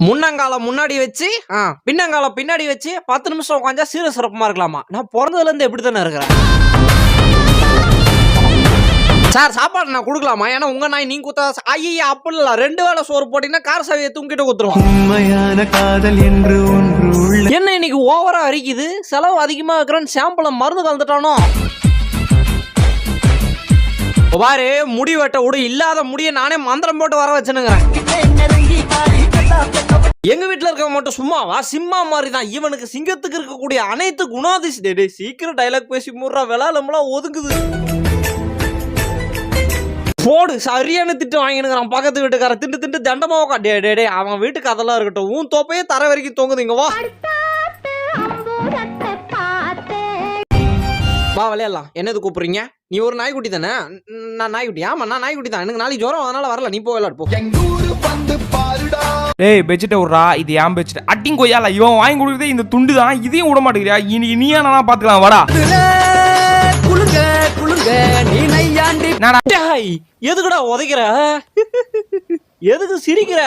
முன்னங்கால முன்னாடி வச்சு பின்னங்கால பின்னாடி வச்சு 10 நிமிஷம் உட்காந்தா சீர சிறப்பமா இருக்கலாமா? நான் பிறந்ததுல இருந்து எப்படி தானே இருக்கிறேன். சார் சாப்பாடு நான் கொடுக்கலாமா? ஏன்னா உங்க நாய் நீங்க குத்தா ஐயா அப்படி இல்ல 2 வேளை சோறு போட்டீங்கன்னா கார சாவியை தூங்கிட்டு குத்துருவோம். உண்மையான காதல் என்று ஒன்று என்ன இன்னைக்கு ஓவரா அரிக்குது, செலவு அதிகமா இருக்கிறேன்னு சாம்பிள மருந்து கலந்துட்டானோ. பாரு முடி வெட்ட விடு, இல்லாத முடிய நானே மந்திரம் போட்டு வர வச்சுனுங்கிறேன். எங்க வீட்டுல இருக்க மட்டும் சும்மாவா, சிம்மா மாதிரி தான். இவனுக்கு சிங்கத்துக்கு இருக்கக்கூடிய அனைத்து குணாதிசயம். சீக்கிரம் டைலாக் பேசி முடுறா, விளாலம்லாம் ஒதுக்குது. போடு சரியான திட்டு வாங்கினுங்கிறான் பக்கத்து வீட்டுக்கார. திண்டு திண்டு தண்டமா டே அவன் வீட்டுக்கு அதெல்லாம் இருக்கட்டும், உன் தோப்பையே தர வரைக்கும் தொங்குது. இங்க வா வா விளையாடலாம். என்னது கூப்பிடுறீங்க? நீ ஒரு நாய்க்குட்டி தானே? நான் நாய்க்குட்டி. ஆமா நான் நாய்க்குட்டி தான். எனக்கு நாளைக்கு ஜுரம், அதனால வரல. நீ போ விளையாடு போ. ஏய் பெட்ஷீட்டை விட்றா, இது ஏன் பெட்ஷீட் அட்டிங் கொய்யால இவன் வாங்கி கொடுக்குறதே இந்த துண்டு தான். இதையும் விட மாட்டேங்கிறியா? இன்னைக்கு நீயா நானா பாத்துக்கலாம் வாடா. குளுங்க குளுங்க நீ நையாண்டி. எதுக்குடா உதைக்கிற? எதுக்கு சிரிக்கிற?